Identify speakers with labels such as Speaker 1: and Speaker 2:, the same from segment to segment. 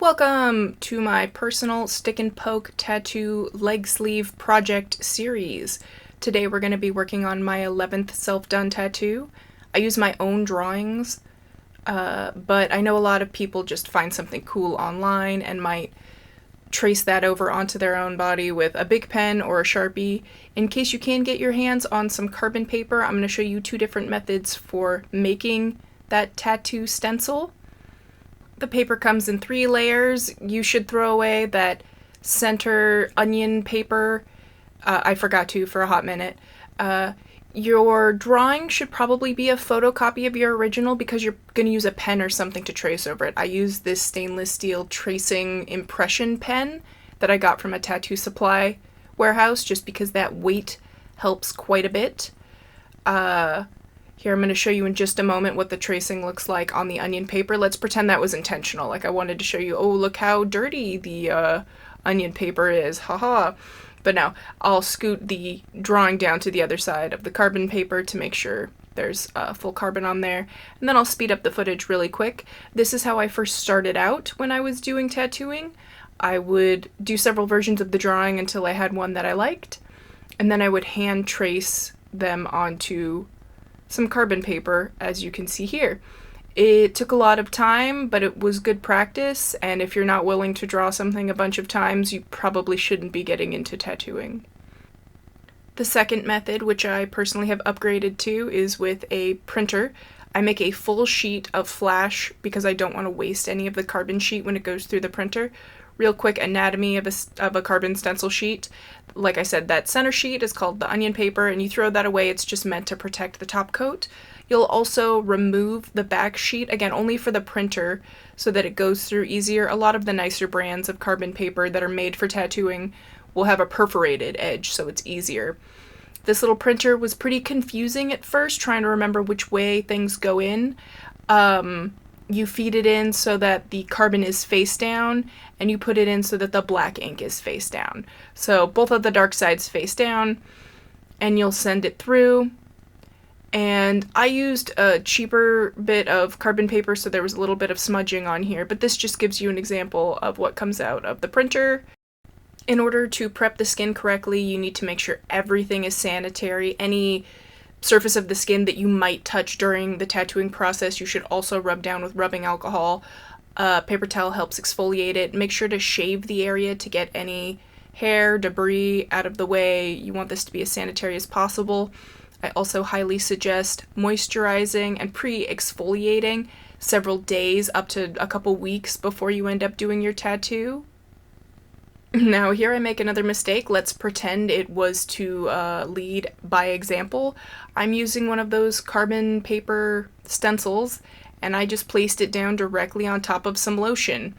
Speaker 1: Welcome to my personal stick and poke tattoo leg sleeve project series. Today we're going to be working on my 11th self-done tattoo. I use my own drawings, but I know a lot of people just find something cool online and might trace that over onto their own body with a big pen or a Sharpie. In case you can get your hands on some carbon paper, I'm going to show you two different methods for making that tattoo stencil. The paper comes in 3 layers. You should throw away that center onion paper. I forgot to for a hot minute. Your drawing should probably be a photocopy of your original because you're going to use a pen or something to trace over it. I use this stainless steel tracing impression pen that I got from a tattoo supply warehouse just because that weight helps quite a bit. Here, I'm going to show you in just a moment what the tracing looks like on the onion paper. Let's pretend that was intentional. Like I wanted to show you, oh, look how dirty the onion paper is, haha. But now, I'll scoot the drawing down to the other side of the carbon paper to make sure there's full carbon on there. And then I'll speed up the footage really quick. This is how I first started out when I was doing tattooing. I would do several versions of the drawing until I had one that I liked. And then I would hand trace them onto some carbon paper, as you can see here. It took a lot of time, but it was good practice, and if you're not willing to draw something a bunch of times, you probably shouldn't be getting into tattooing. The second method, which I personally have upgraded to, is with a printer. I make a full sheet of flash because I don't want to waste any of the carbon sheet when it goes through the printer. Real quick anatomy of a carbon stencil sheet. Like I said, that center sheet is called the onion paper, and you throw that away. It's just meant to protect the top coat. You'll also remove the back sheet, again, only for the printer, so that it goes through easier. A lot of the nicer brands of carbon paper that are made for tattooing will have a perforated edge, so it's easier. This little printer was pretty confusing at first, trying to remember which way things go in. You feed it in so that the carbon is face down, and you put it in so that the black ink is face down. So both of the dark sides face down, and you'll send it through. And I used a cheaper bit of carbon paper, so there was a little bit of smudging on here, but this just gives you an example of what comes out of the printer. In order to prep the skin correctly, you need to make sure everything is sanitary. Any surface of the skin that you might touch during the tattooing process, you should also rub down with rubbing alcohol. Paper towel helps exfoliate it. Make sure to shave the area to get any hair, debris out of the way. You want this to be as sanitary as possible. I also highly suggest moisturizing and pre-exfoliating several days up to a couple weeks before you end up doing your tattoo. Now here I make another mistake. Let's pretend it was to lead by example. I'm using one of those carbon paper stencils, and I just placed it down directly on top of some lotion.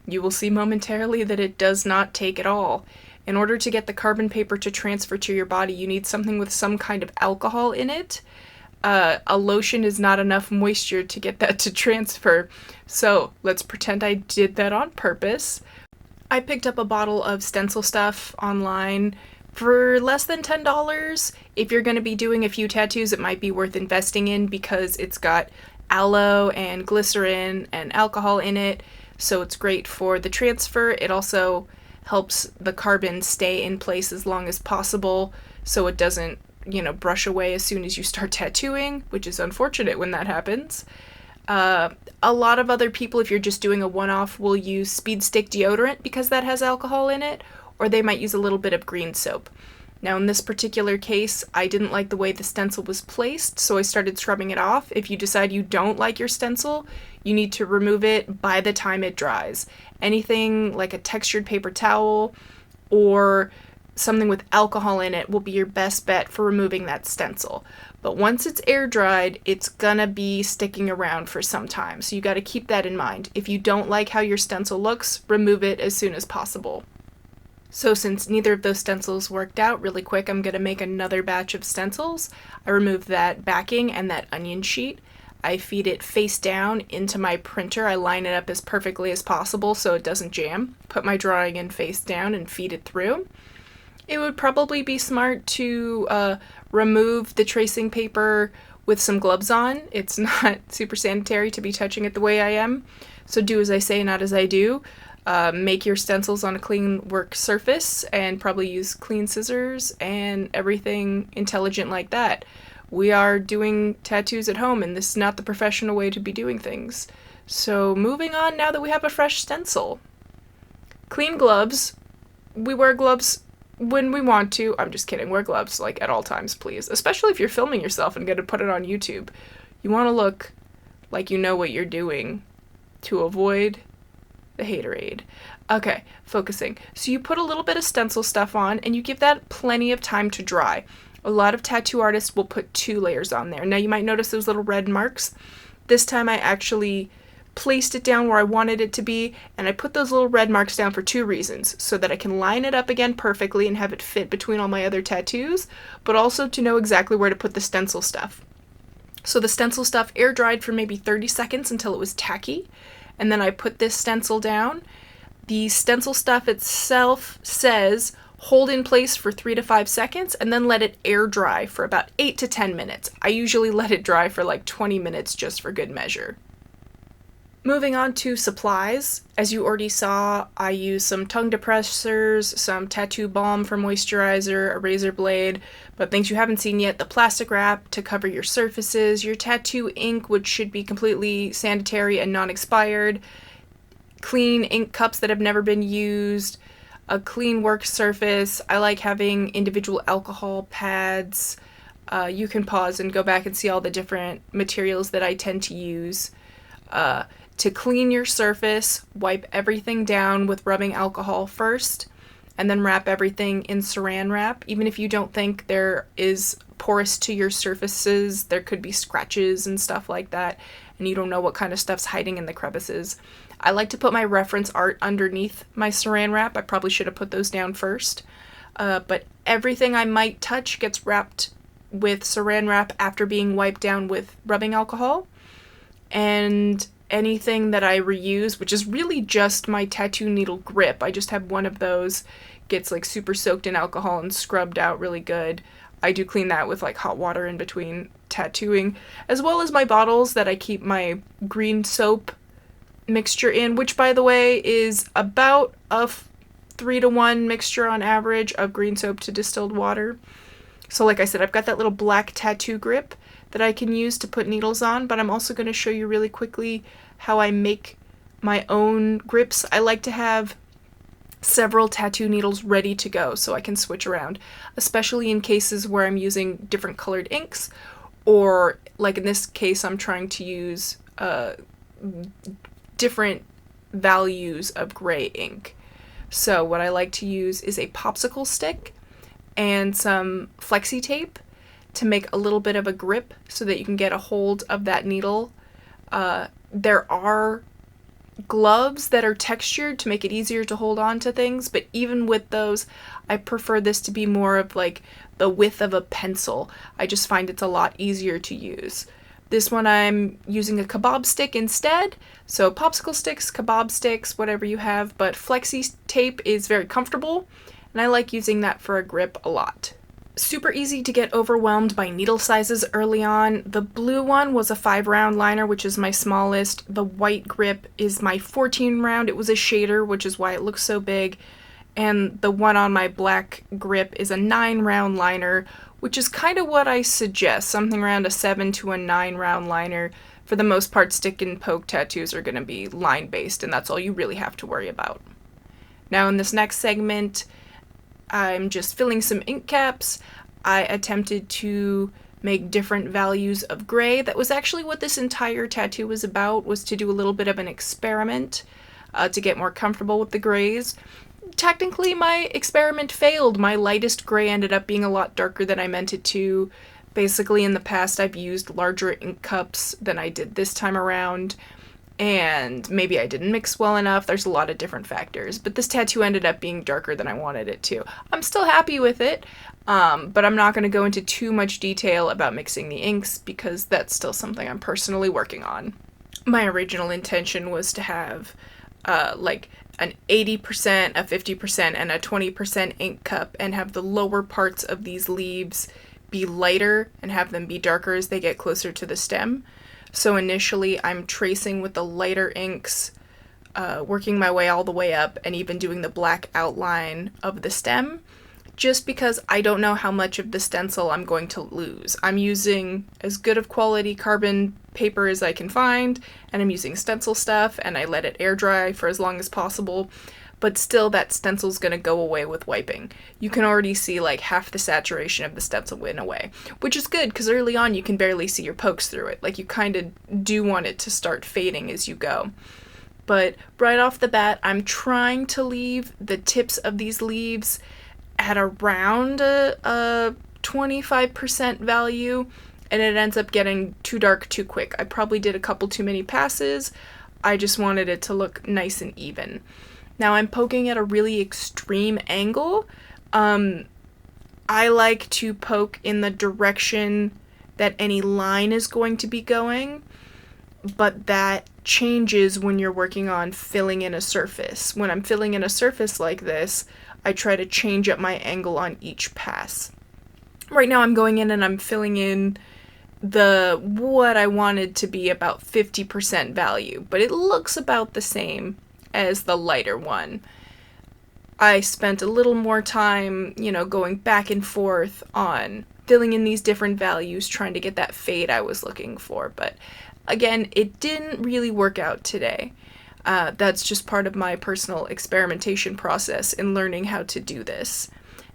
Speaker 1: You will see momentarily that it does not take at all. In order to get the carbon paper to transfer to your body, you need something with some kind of alcohol in it. A lotion is not enough moisture to get that to transfer. So let's pretend I did that on purpose. I picked up a bottle of stencil stuff online for less than $10. If you're going to be doing a few tattoos, it might be worth investing in because it's got aloe and glycerin and alcohol in it, so it's great for the transfer. It also helps the carbon stay in place as long as possible so it doesn't, brush away as soon as you start tattooing, which is unfortunate when that happens. A lot of other people, if you're just doing a one-off, will use speed stick deodorant because that has alcohol in it, or they might use a little bit of green soap. Now in this particular case, I didn't like the way the stencil was placed, so I started scrubbing it off. If you decide you don't like your stencil, you need to remove it by the time it dries. Anything like a textured paper towel or something with alcohol in it will be your best bet for removing that stencil. But once it's air dried, it's gonna be sticking around for some time, so you gotta keep that in mind. If you don't like how your stencil looks, remove it as soon as possible. So since neither of those stencils worked out, really quick, I'm gonna make another batch of stencils. I remove that backing and that onion sheet. I feed it face down into my printer. I line it up as perfectly as possible so it doesn't jam. Put my drawing in face down and feed it through. It would probably be smart to remove the tracing paper with some gloves on. It's not super sanitary to be touching it the way I am, so do as I say, not as I do. Make your stencils on a clean work surface and probably use clean scissors and everything intelligent like that. We are doing tattoos at home, and this is not the professional way to be doing things. So moving on now that we have a fresh stencil. Clean gloves. We wear gloves when we want to. I'm just kidding. Wear gloves like at all times, please. Especially if you're filming yourself and going to put it on YouTube. You want to look like you know what you're doing to avoid the haterade. Okay, focusing. So you put a little bit of stencil stuff on and you give that plenty of time to dry. A lot of tattoo artists will put 2 layers on there. Now you might notice those little red marks. This time I actually placed it down where I wanted it to be, and I put those little red marks down for 2 reasons. So that I can line it up again perfectly and have it fit between all my other tattoos, but also to know exactly where to put the stencil stuff. So the stencil stuff air dried for maybe 30 seconds until it was tacky. And then I put this stencil down. The stencil stuff itself says hold in place for 3 to 5 seconds and then let it air dry for about 8 to 10 minutes. I usually let it dry for like 20 minutes just for good measure. Moving on to supplies. As you already saw, I use some tongue depressors, some tattoo balm for moisturizer, a razor blade, but things you haven't seen yet, the plastic wrap to cover your surfaces, your tattoo ink, which should be completely sanitary and non-expired, clean ink cups that have never been used, a clean work surface. I like having individual alcohol pads. You can pause and go back and see all the different materials that I tend to use. To clean your surface, wipe everything down with rubbing alcohol first, and then wrap everything in saran wrap. Even if you don't think there is porous to your surfaces, there could be scratches and stuff like that, and you don't know what kind of stuff's hiding in the crevices. I like to put my reference art underneath my saran wrap. I probably should have put those down first. But everything I might touch gets wrapped with saran wrap after being wiped down with rubbing alcohol. And anything that I reuse, which is really just my tattoo needle grip, I just have one of those, gets like super soaked in alcohol and scrubbed out really good. I do clean that with like hot water in between tattooing, as well as my bottles that I keep my green soap mixture in, which by the way is about a 3-to-1 mixture on average of green soap to distilled water. So like I said, I've got that little black tattoo grip that I can use to put needles on, but I'm also going to show you really quickly how I make my own grips. I like to have several tattoo needles ready to go so I can switch around, especially in cases where I'm using different colored inks, or like in this case I'm trying to use different values of gray ink. So what I like to use is a popsicle stick and some flexi tape to make a little bit of a grip so that you can get a hold of that needle. There are gloves that are textured to make it easier to hold on to things, but even with those, I prefer this to be more of like the width of a pencil. I just find it's a lot easier to use. This one I'm using a kebab stick instead, so popsicle sticks, kebab sticks, whatever you have, but flexi tape is very comfortable, and I like using that for a grip a lot. Super easy to get overwhelmed by needle sizes early on. The blue one was a 5-round liner, which is my smallest. The white grip is my 14-round. It was a shader, which is why it looks so big. And the one on my black grip is a 9-round liner, which is kind of what I suggest, something around a 7 to a 9-round liner. For the most part, stick and poke tattoos are going to be line-based, and that's all you really have to worry about. Now in this next segment, I'm just filling some ink caps. I attempted to make different values of gray. That was actually what this entire tattoo was about, was to do a little bit of an experiment to get more comfortable with the grays. Technically, my experiment failed. My lightest gray ended up being a lot darker than I meant it to. Basically, in the past, I've used larger ink cups than I did this time around, and maybe I didn't mix well enough. There's a lot of different factors, but this tattoo ended up being darker than I wanted it to. I'm still happy with it, but I'm not going to go into too much detail about mixing the inks because that's still something I'm personally working on. My original intention was to have like an 80%, a 50%, and a 20% ink cup, and have the lower parts of these leaves be lighter and have them be darker as they get closer to the stem. So initially I'm tracing with the lighter inks working my way all the way up and even doing the black outline of the stem, just because I don't know how much of the stencil I'm going to lose. I'm using as good of quality carbon paper as I can find, and I'm using stencil stuff, and I let it air dry for as long as possible, but still that stencil's gonna go away with wiping. You can already see like half the saturation of the stencil went away, which is good because early on you can barely see your pokes through it. Like, you kind of do want it to start fading as you go. But right off the bat, I'm trying to leave the tips of these leaves at around a 25% value, and it ends up getting too dark too quick. I probably did a couple too many passes. I just wanted it to look nice and even. Now I'm poking at a really extreme angle. I like to poke in the direction that any line is going to be going, but that changes when you're working on filling in a surface. When I'm filling in a surface like this, I try to change up my angle on each pass. Right now I'm going in and I'm filling in what I wanted to be about 50% value, but it looks about the same as the lighter one. I spent a little more time, going back and forth on filling in these different values, trying to get that fade I was looking for, but again, it didn't really work out today. That's just part of my personal experimentation process in learning how to do this.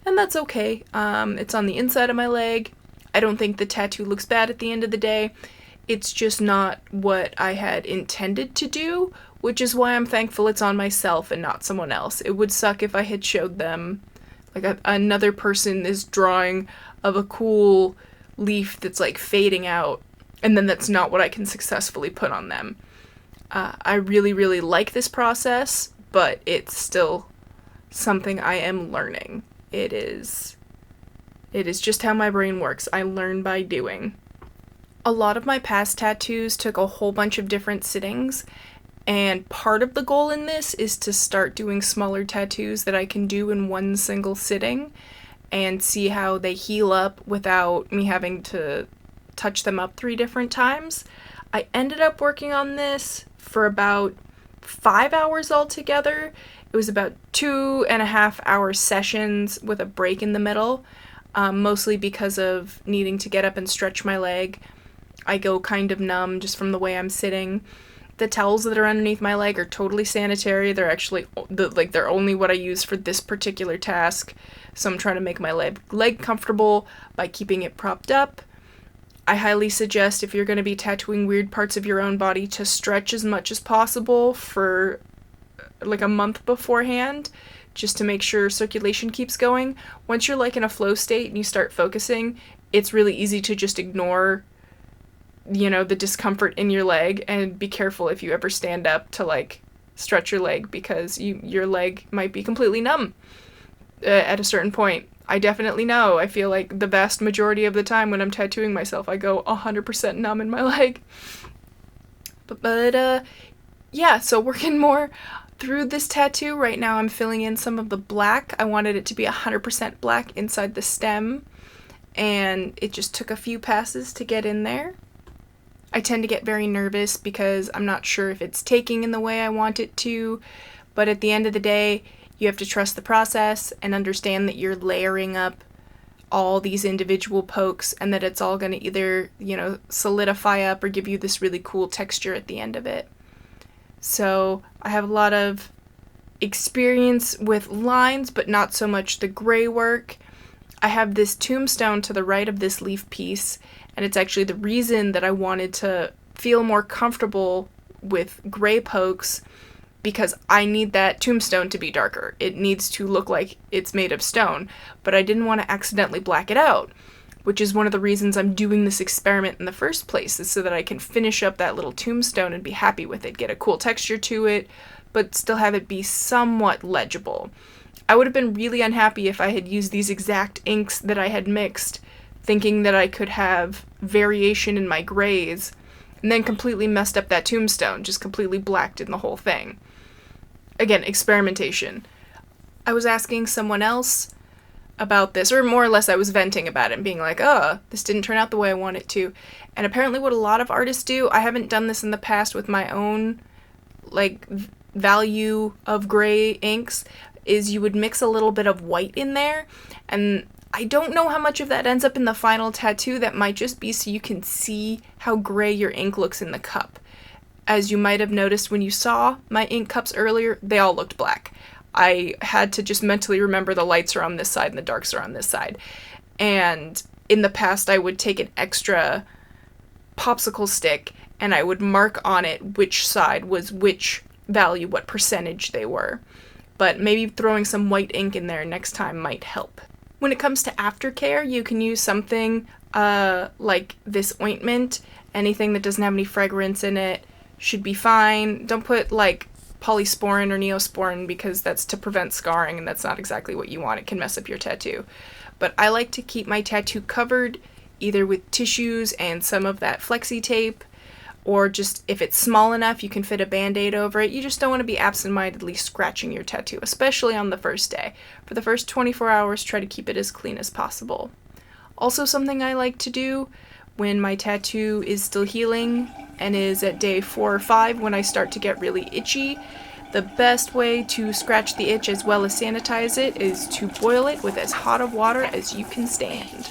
Speaker 1: And that's okay. It's on the inside of my leg. I don't think the tattoo looks bad at the end of the day. It's just not what I had intended to do, which is why I'm thankful it's on myself and not someone else. It would suck if I had showed them, like, another person is drawing of a cool leaf that's like fading out, and then that's not what I can successfully put on them. I really, really like this process, but it's still something I am learning. It is just how my brain works. I learn by doing. A lot of my past tattoos took a whole bunch of different sittings, and part of the goal in this is to start doing smaller tattoos that I can do in one single sitting and see how they heal up without me having to touch them up 3 different times. I ended up working on this for about 5 hours altogether. It was about 2.5-hour sessions with a break in the middle, mostly because of needing to get up and stretch my leg. I go kind of numb just from the way I'm sitting. The towels that are underneath my leg are totally sanitary. They're actually, they're only what I use for this particular task. So I'm trying to make my leg comfortable by keeping it propped up. I highly suggest, if you're going to be tattooing weird parts of your own body, to stretch as much as possible for like a month beforehand, just to make sure circulation keeps going. Once you're like in a flow state and you start focusing, it's really easy to just ignore, the discomfort in your leg, and be careful if you ever stand up to like stretch your leg, because your leg might be completely numb at a certain point. I definitely know. I feel like the vast majority of the time when I'm tattooing myself, I go 100% numb in my leg. But yeah, so working more through this tattoo. Right now I'm filling in some of the black. I wanted it to be 100% black inside the stem, and it just took a few passes to get in there. I tend to get very nervous because I'm not sure if it's taking in the way I want it to, but at the end of the day, you have to trust the process and understand that you're layering up all these individual pokes, and that it's all going to either, solidify up or give you this really cool texture at the end of it. So I have a lot of experience with lines, but not so much the gray work. I have this tombstone to the right of this leaf piece, and it's actually the reason that I wanted to feel more comfortable with gray pokes, because I need that tombstone to be darker. It needs to look like it's made of stone, but I didn't want to accidentally black it out, which is one of the reasons I'm doing this experiment in the first place, is so that I can finish up that little tombstone and be happy with it, get a cool texture to it, but still have it be somewhat legible. I would have been really unhappy if I had used these exact inks that I had mixed, thinking that I could have variation in my grays, and then completely messed up that tombstone, just completely blacked in the whole thing. Again, experimentation. I was asking someone else about this, or more or less I was venting about it and being like, this didn't turn out the way I want it to. And apparently what a lot of artists do, I haven't done this in the past with my own, value of gray inks is you would mix a little bit of white in there, and I don't know how much of that ends up in the final tattoo. That might just be so you can see how gray your ink looks in the cup. As you might have noticed when you saw my ink cups earlier, they all looked black. I had to just mentally remember the lights are on this side and the darks are on this side. And in the past, I would take an extra popsicle stick and I would mark on it which side was which value, what percentage they were. But maybe throwing some white ink in there next time might help. When it comes to Aftercare, you can use something like this ointment. Anything that doesn't have any fragrance in it should be fine. Don't put like polysporin or neosporin because that's to prevent scarring and that's not exactly what you want. It can mess up your tattoo. But I like to keep my tattoo covered either with tissues and some of that flexi tape, or just if it's small enough you can fit a band-aid over it. You just don't want to be absent-mindedly scratching your tattoo, especially on the first day. For the first 24 hours, try to keep it as clean as possible. Also, something I like to do when my tattoo is still healing and is at day 4 or 5 when I start to get really itchy, the best way to scratch the itch as well as sanitize it is to boil it with as hot of water as you can stand.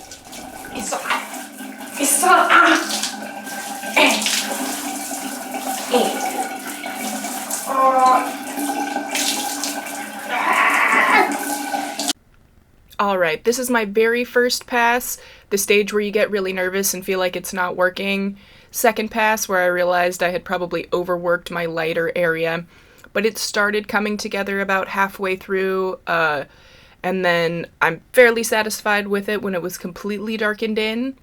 Speaker 1: Alright, this is my very first pass, the stage where you get really nervous and feel like it's not working. Second pass, where I realized I had probably overworked my lighter area, but it started coming together about halfway through, and then I'm fairly satisfied with it when it was completely darkened in.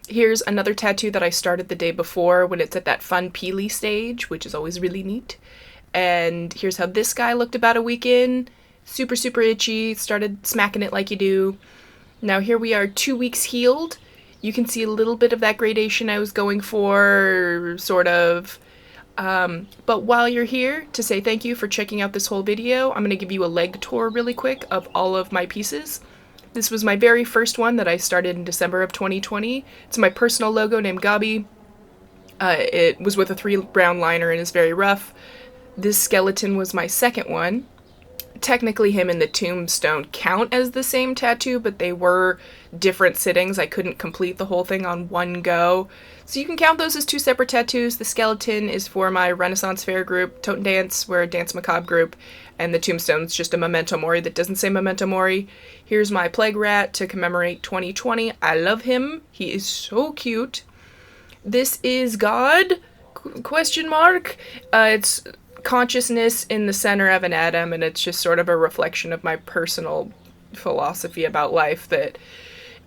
Speaker 1: Here's another tattoo that I started the day before when it's at that fun peely stage, which is always really neat. And here's how this guy looked about a week in. Super, super itchy, started smacking it like you do. Now here we are 2 weeks healed. You can see a little bit of that gradation I was going for, sort of. But while you're here, to say thank you for checking out this whole video, I'm going to give you a leg tour really quick of all of my pieces. This was my very first one that I started in December of 2020. It's my personal logo named Gabi. It was with a 3-round liner and is very rough. This skeleton was my second one. Technically him and the tombstone count as the same tattoo, but they were different sittings. I couldn't complete the whole thing on one go. So you can count those as 2 separate tattoos. The skeleton is for my Renaissance Fair group, Tote and Dance, we're a Dance Macabre group, and the tombstone's just a memento mori that doesn't say memento mori. Here's my plague rat to commemorate 2020. I love him. He is so cute. This is God? Question mark? It's consciousness in the center of an atom, and it's just sort of a reflection of my personal philosophy about life, that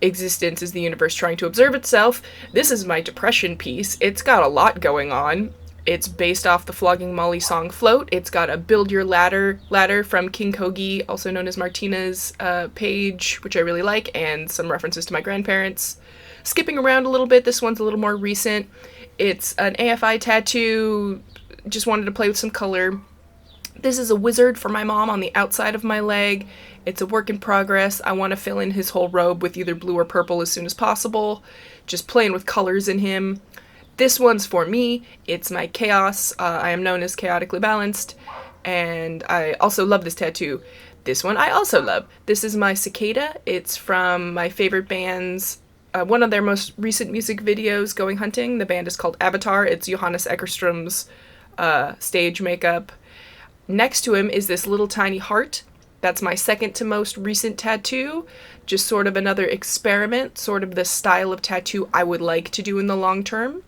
Speaker 1: existence is the universe trying to observe itself. This is my depression piece. It's got a lot going on. It's based off the Flogging Molly song Float. It's got a Build Your Ladder from King Kogi, also known as Martina's page, which I really like, and some references to my grandparents. Skipping around a little bit, this one's a little more recent. It's an AFI tattoo. Just wanted to play with some color. This is a wizard for my mom on the outside of my leg. It's a work in progress. I want to fill in his whole robe with either blue or purple as soon as possible. Just playing with colors in him. This one's for me. It's my chaos. I am known as chaotically balanced, and I also love this tattoo. This one I also love. This is my cicada. It's from my favorite band's one of their most recent music videos, Going Hunting. The band is called Avatar. It's Johannes Eckerström's stage makeup. Next to him is this little tiny heart. That's my second to most recent tattoo. Just sort of another experiment, sort of the style of tattoo I would like to do in the long term.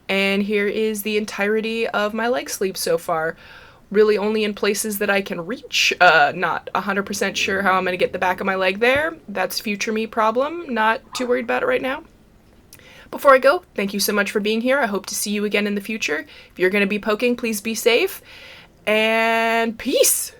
Speaker 1: And here is the entirety of my leg sleeve so far. Really only in places that I can reach. Not 100% sure how I'm going to get the back of my leg there. That's future me problem. Not too worried about it right now. Before I go, thank you so much for being here. I hope to see you again in the future. If you're going to be poking, please be safe. And peace!